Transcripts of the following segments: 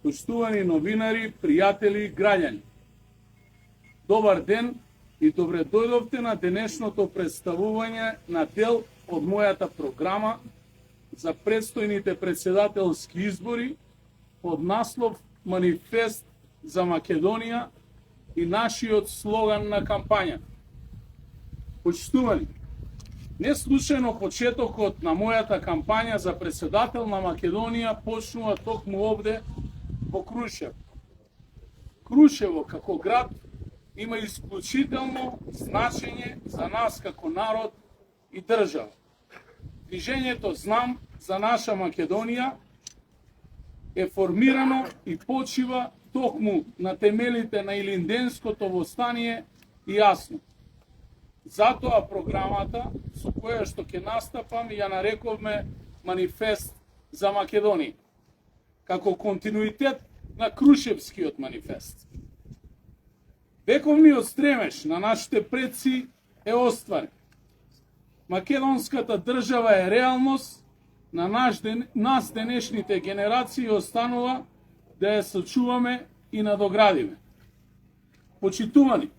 Поштувани новинари, пријатели и граѓани. Добар ден и добре дојдовте на денешното представување на дел од мојата програма за предстојните председателски избори под наслов Манифест за Македонија и нашиот слоган на кампања. Почитувани, не случајно почетокот на мојата кампања за председател на Македонија почнува токму овде во Крушево. Крушево како град има исклучително значење за нас како народ и држава. Движењето Знам за наша Македонија е формирано и почива токму на темелите на Илинденското востание и јасно. Затоа програмата со која што ќе настапам ја нарековме Манифест за Македонија, како континуитет на Крушевскиот манифест. Вековниот стремеж на нашите предци е остварен. Македонската држава е реалност, на нас денешните генерации останува да ја сочуваме и надоградиме. Почитувани,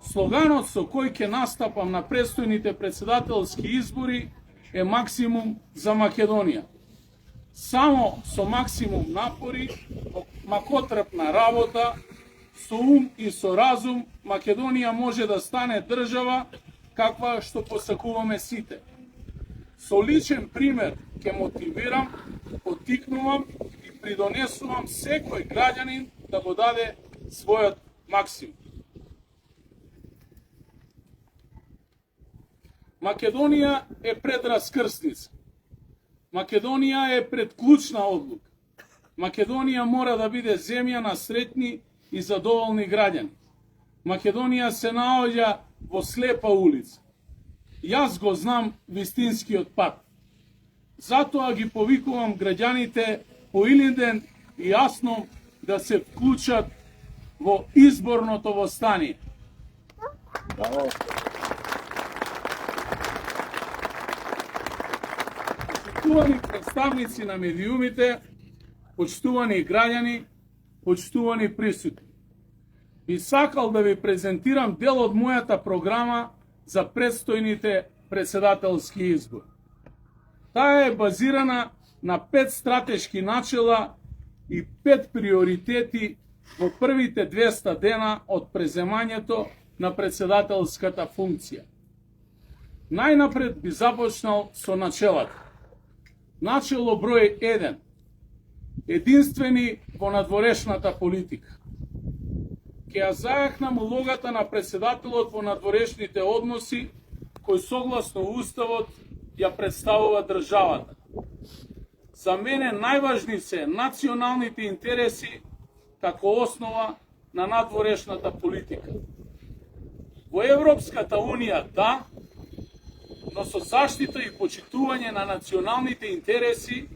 слоганот со кој ќе настапам на предстојните председателски избори е максимум за Македонија. Само со максимум напори, макотрпна работа, со ум и со разум, Македонија може да стане држава каква што посакуваме сите. Со личен пример ќе мотивирам, поттикнувам и придонесувам секој граѓанин да го даде својот максимум. Македонија е пред раскрсница. Македонија е пред клучна одлука. Македонија мора да биде земја на среќни и задоволни граѓани. Македонија се наоѓа во слепа улица. Јас го знам вистинскиот пат. Затоа ги повикувам граѓаните по Илинден и јасно да се вклучат во изборното востание. Почитувани представници на медиумите, почитувани граѓани, почитувани присутни. Би сакал да ви презентирам дел од мојата програма за предстојните председателски избори. Таа е базирана на 5 стратешки начела и 5 приоритети во првите 200 дена од преземањето на председателската функција. Најнапред би започнал со начелата. Начело број 1. Единствени во надворешната политика. Ке ја зајакнам улогата на председателот во надворешните односи, кој согласно Уставот ја представува државата. За мене најважни се националните интереси како основа на надворешната политика. Во Европската Унија да, но со заштита и почитување на националните интереси,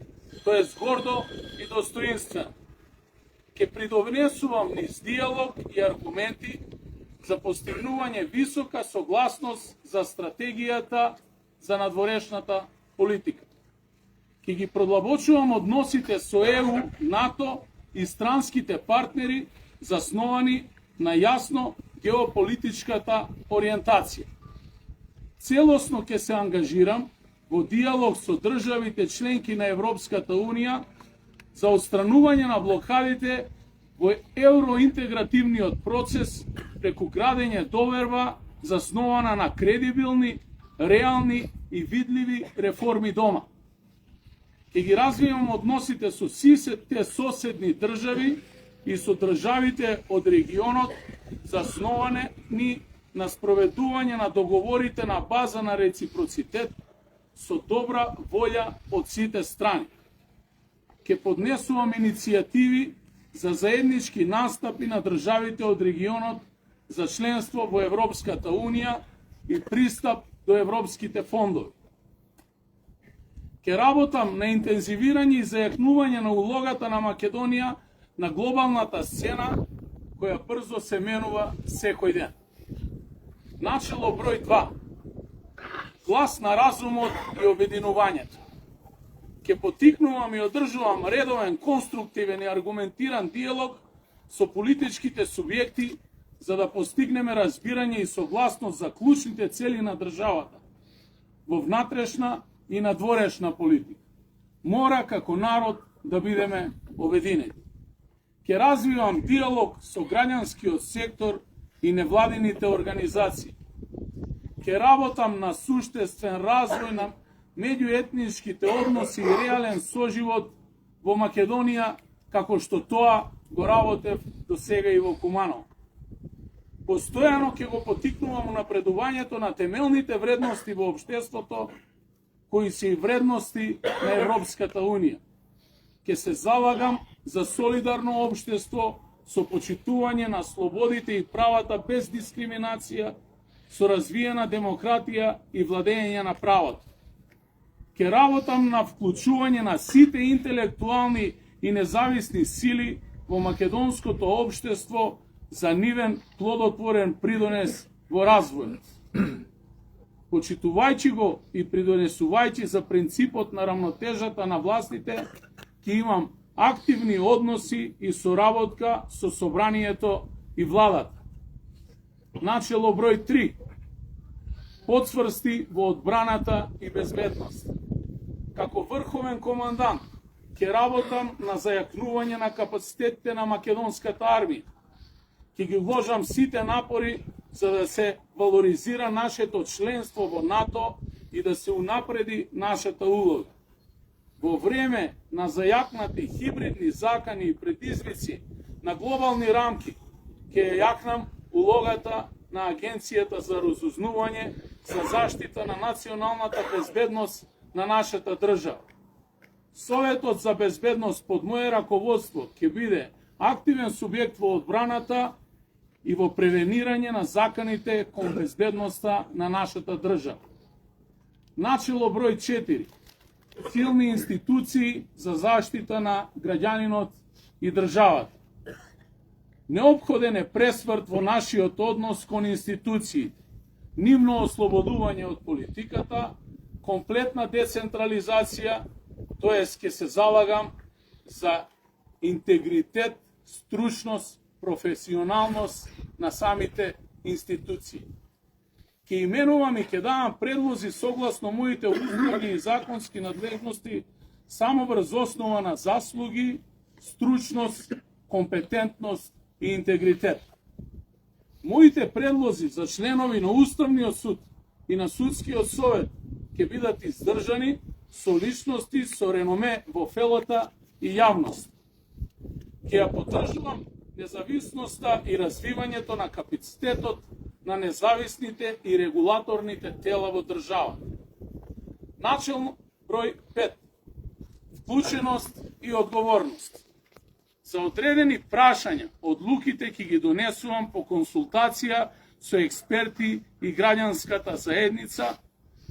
тоа е гордо и достоинствено. Ке придонесувам низ диалог и аргументи за постигнување висока согласност за стратегијата за надворешната политика. Ке ги продлабочувам односите со ЕУ, НАТО и странските партнери засновани на јасно геополитичката ориентација. Целосно ќе се ангажирам во диалог со државите членки на Европската Унија за отстранување на блокадите во евроинтегративниот процес преку градење доверба заснована на кредибилни, реални и видливи реформи дома. Ќе ги развивам односите со сите соседни држави и со државите од регионот засновани на спроведување на договорите на база на реципроцитет со добра волја од сите страни. Ке поднесувам иницијативи за заеднички настапи на државите од регионот за членство во Европската Унија и пристап до европските фондови. Ке работам на интензивирање и зајакнување на улогата на Македонија на глобалната сцена, која брзо се менува секој ден. Начело број 2. Глас на разумот и обединувањето. Ќе потикнувам и одржувам редовен, конструктивен и аргументиран диалог со политичките субјекти за да постигнеме разбирање и согласност за клучните цели на државата во внатрешна и надворешна политика. Мора како народ да бидеме обединени. Ќе развивам диалог со граѓанскиот сектор и невладините организации. Ќе работам на суштествен развој на меѓуетничките односи и реален соживот во Македонија, како што тоа го работев до сега и во Куманово. Постојано ќе го потикнувам напредувањето на темелните вредности во општеството, кои се и вредности на Европската Унија. Ќе се залагам за солидарно општество со почитување на слободите и правата без дискриминација, со развиена демократија и владење на правото. Ќе работам на вклучување на сите интелектуални и независни сили во македонското општество за нивен плодотворен придонес во развојот. Почитувајќи го и придонесувајќи за принципот на рамнотежата на властите, ќе имам активни односи и соработка со собранието и владата. Начело број 3. Потврсти во одбраната и безбедност. Како врховен командант ќе работам на зајакнување на капацитетите на македонската армија. Ќе ги вложам сите напори за да се валоризира нашето членство во НАТО и да се унапреди нашата улога. Во време на зајакнати хибридни закани и предизвици на глобални рамки ќе ја јакнам улогата на Агенцијата за разузнавање за заштита на националната безбедност на нашата држава. Советот за безбедност под моје раководство ќе биде активен субјект во одбраната и во превенирање на заканите кон безбедноста на нашата држава. Начело број 4. Силни институции за заштита на граѓанинот и државата. Неопходен е пресврт во нашиот однос кон институциите, нивно ослободување од политиката, комплетна децентрализација, тоест ќе се залагам за интегритет, стручност, професионалност на самите институции. Ќе именувам и ќе давам предлози согласно моите уставни и законски надлежности само врз основа на заслуги, стручност, компетентност и интегритет. Моите предлози за членови на Уставниот суд и на Судскиот совет ќе бидат издржани со личности со реноме во фелата и јавност. Ќе ја поддржувам независноста и развивањето на капацитетот на независните и регулаторните тела во државата. Начелно број 5. Вклученост и одговорност. За одредени прашања, одлуките ќе ги донесувам по консултација со експерти и граѓанската заедница,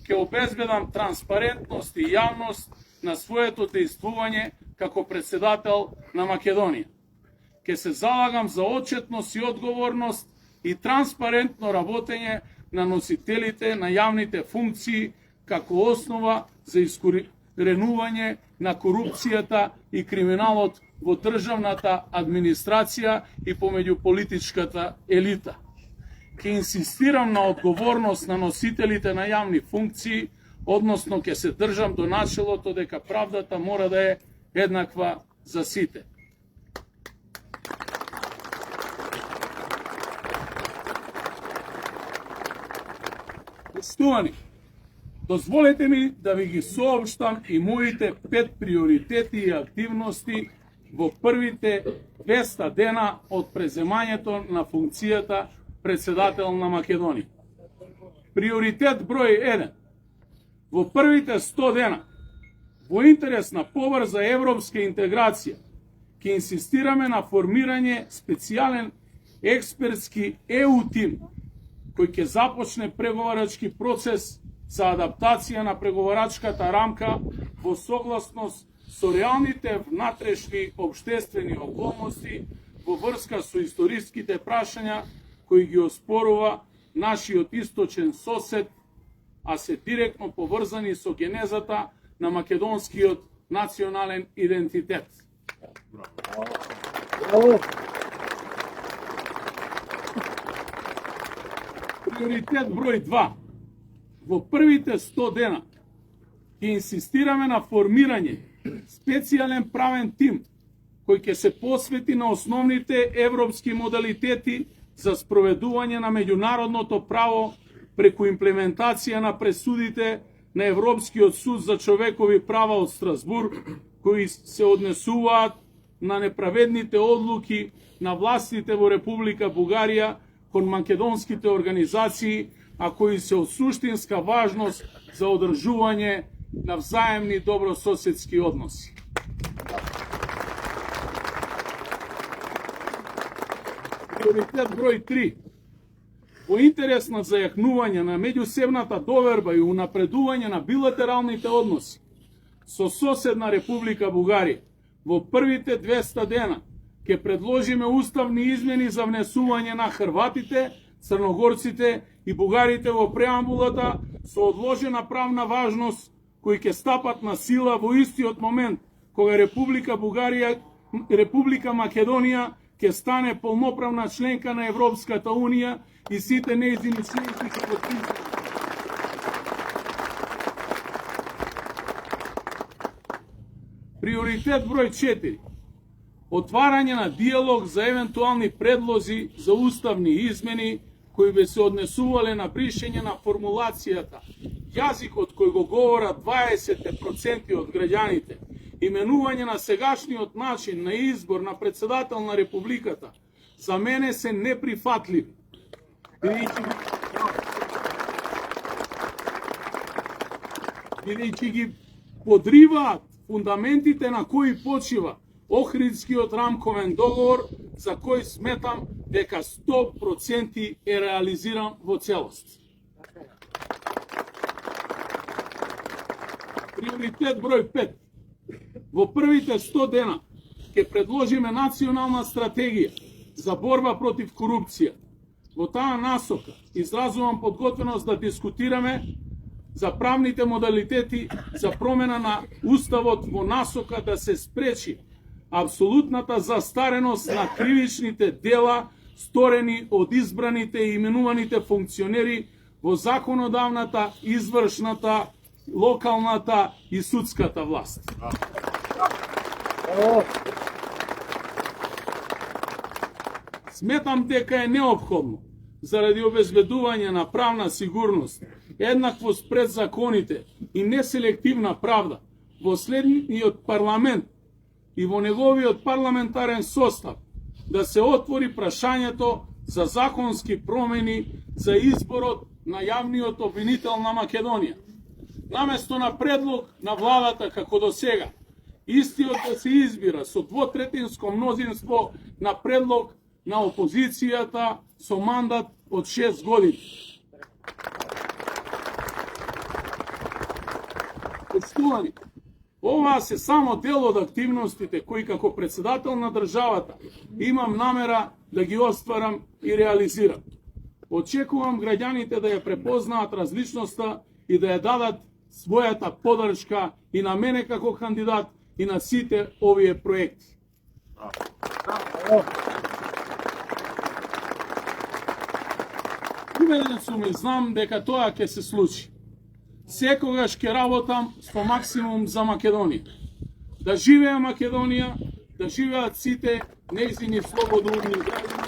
ќе обезбедам транспарентност и јавност на своето дејствување како председател на Македонија. Ќе се залагам за отчетност и одговорност и транспарентно работење на носителите на јавните функции како основа за искоренување на корупцијата и криминалот во државната администрација и помеѓу политичката елита. Ќе инсистирам на одговорност на носителите на јавни функции, односно ќе се држам до начелото дека правдата мора да е еднаква за сите. Поштувани, дозволете ми да ви ги соопштам и моите 5 приоритети и активности во првите 200 дена од преземањето на функцијата председател на Македонија. Приоритет број 1. Во првите 100 дена, во интерес на побрза европска интеграција, ќе инсистираме на формирање специјален експертски ЕУ тим, кој ќе започне преговарачки процес за адаптација на преговарачката рамка во согласност со реалните внатрешни обштествени околности во врска со историските прашања кои ги оспорува нашиот источен сосед, а се директно поврзани со генезата на македонскиот национален идентитет. Браво! Приоритет број 2. Во првите 100 дена ќе инсистираме на формирање специјален правен тим кој ќе се посвети на основните европски модалитети за спроведување на меѓународното право преку имплементација на пресудите на Европскиот суд за човекови права од Страсбург, кои се однесуваат на неправедните одлуки на властите во Република Бугарија кон македонските организации, а кои се од суштинска важност за одржување на взаемни добрососедски односи. Приоритет број 3. Во интерес на зајакнување на меѓусебната доверба и унапредување на билатералните односи со соседна Република Бугарија, во првите 200 дена ќе предложиме уставни измени за внесување на хрватите, црногорците и бугарите во преамбулата со одложена правна важност, кои ќе стапат на сила во истиот момент кога Република Македонија ќе стане полноправна членка на Европската Унија и сите нејзини членки ќе потпишат. Приоритет број 4. Отварање на диалог за евентуални предлози за уставни измени кои би се однесувале на бришење на формулацијата јазикот кој го говорат 20% од граѓаните, именување на сегашниот начин на избор на председател на Републиката, за мене се неприфатливи. Бидејќи ги подриваат фундаментите на кои почива Охридскиот рамковен договор, за кој сметам дека 100% е реализиран во целост. Приоритет број 5. Во првите 100 дена ќе предложиме национална стратегија за борба против корупција. Во таа насока изразувам подготвеност да дискутираме за правните модалитети за промена на уставот во насока да се спречи апсолутната застареност на кривичните дела сторени од избраните и именуваните функционери во законодавната, извршната, локалната и судската власт. Сметам дека е неопходно заради обезбедување на правна сигурност, еднаквост пред законите и неселективна правда во следниот парламент и во неговиот парламентарен состав да се отвори прашањето за законски промени за изборот на јавниот обвинител на Македонија. Наместо на предлог на владата како до сега, истиот да се избира со двотретинско мнозинство на предлог на опозицијата со мандат од 6 години. Почитувани, ова се само дел од активностите кои како председател на државата имам намера да ги остварам и реализирам. Очекувам граѓаните да ја препознаат различноста и да ја дадат својата поддршка и на мене како кандидат и на сите овие проекти. Убеден сум и знам дека тоа ќе се случи. Секогаш ќе работам со максимум за Македонија. Да живее Македонија, да живеат сите нејзини слободоумни граѓани.